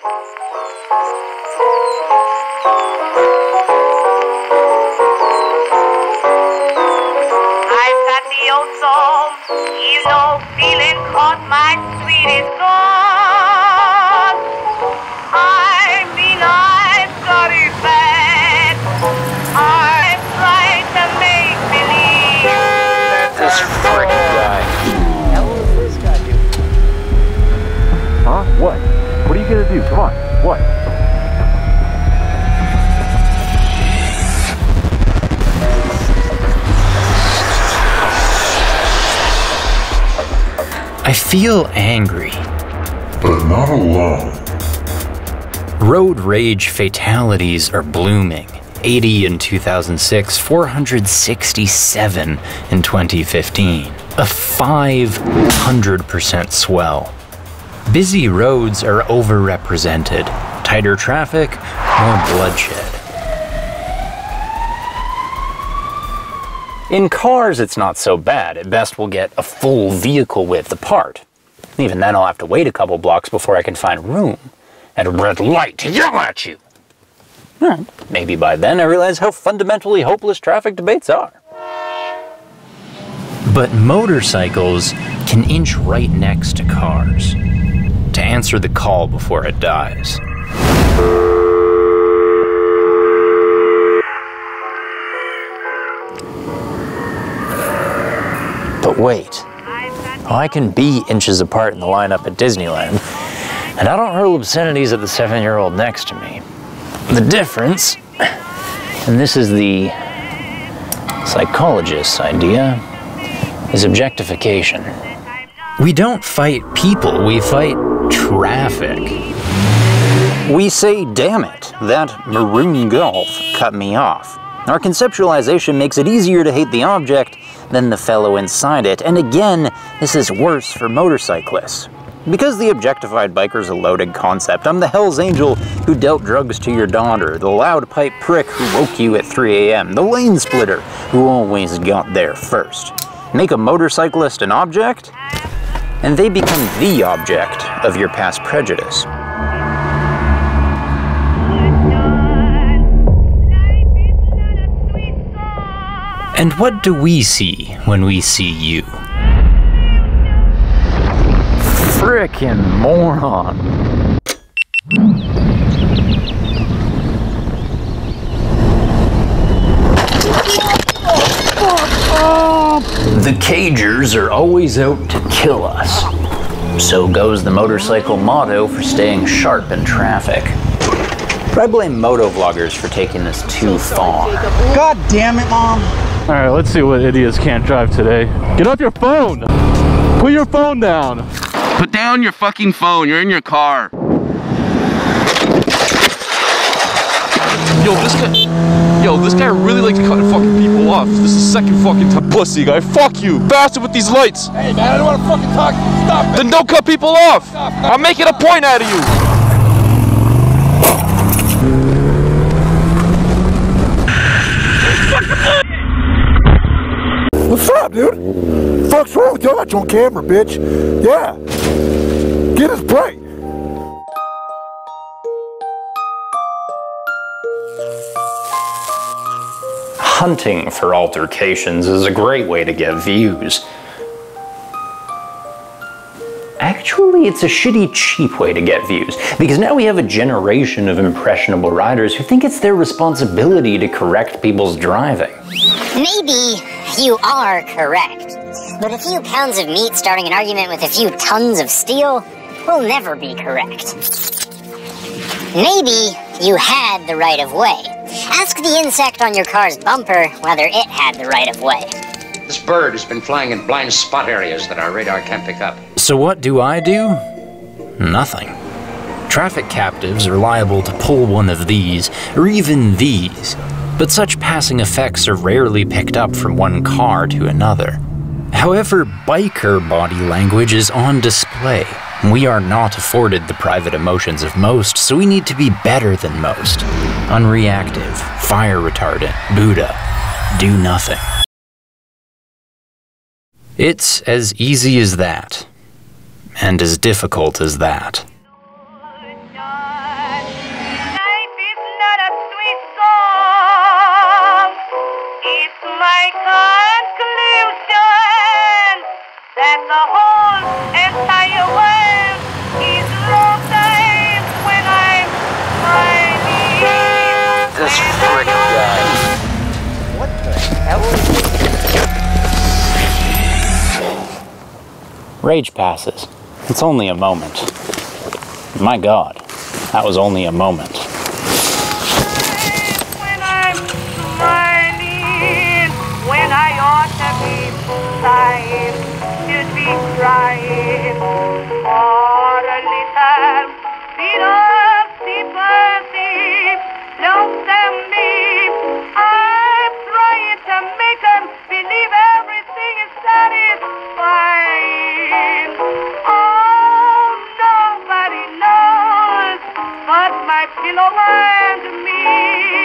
I've got the old soul, you know, feeling caught my sweetest God. I mean, I've got it bad. I try to make believe. This frickin' guy. How will this guy do? Huh? What? What are you gonna do? Come on. What? I feel angry. But not alone. Road rage fatalities are blooming. 80 in 2006, 467 in 2015. A 500% swell. Busy roads are overrepresented. Tighter traffic, more bloodshed. In cars, it's not so bad. At best, we'll get a full vehicle width apart. Even then, I'll have to wait a couple blocks before I can find room at a red light to yell at you. Well, maybe by then I realize how fundamentally hopeless traffic debates are. But motorcycles can inch right next to cars to answer the call before it dies. But wait, I can be inches apart in the lineup at Disneyland, and I don't hurl obscenities at the 7-year-old next to me. The difference, and this is the psychologist's idea, is objectification. We don't fight people, we fight traffic. We say, damn it, that maroon Golf cut me off. Our conceptualization makes it easier to hate the object than the fellow inside it, and again, this is worse for motorcyclists. Because the objectified biker's a loaded concept, I'm the Hell's Angel who dealt drugs to your daughter, the loud pipe prick who woke you at 3 a.m., the lane splitter who always got there first. Make a motorcyclist an object, and they become the object of your past prejudice. And what do we see when we see you? Frickin' moron. The cagers are always out to kill us. So goes the motorcycle motto for staying sharp in traffic. But I blame motovloggers for taking this too far. God damn it, Mom. All right, let's see what idiots can't drive today. Get off your phone. Put your phone down. Put down your fucking phone. You're in your car. Yo, this guy really likes cutting fucking people off. This is the second fucking time. Pussy guy, fuck you. Faster with these lights. Hey, man, I don't want to fucking talk. Stop it. Then don't cut people off. Stop. I'm making a point out of you. What's up, dude? Fuck's wrong with you? I'm on camera, bitch. Yeah. Get his break. Hunting for altercations is a great way to get views. Actually, it's a shitty, cheap way to get views, because now we have a generation of impressionable riders who think it's their responsibility to correct people's driving. Maybe you are correct, but a few pounds of meat starting an argument with a few tons of steel will never be correct. Maybe you had the right of way. Ask the insect on your car's bumper whether it had the right of way. This bird has been flying in blind spot areas that our radar can't pick up. So what do? Nothing. Traffic captives are liable to pull one of these, or even these, but such passing effects are rarely picked up from one car to another. However, biker body language is on display. We are not afforded the private emotions of most, so we need to be better than most. Unreactive, fire retardant, Buddha, do nothing. It's as easy as that, and as difficult as that. Rage passes. It's only a moment. My God, that was only a moment. When I'm smiling, when I ought to be sighing, should be crying for a little bit of sympathy. Lonesome me, I'm trying to make them believe everything is satisfying. Oh, nobody knows but my pillow and me.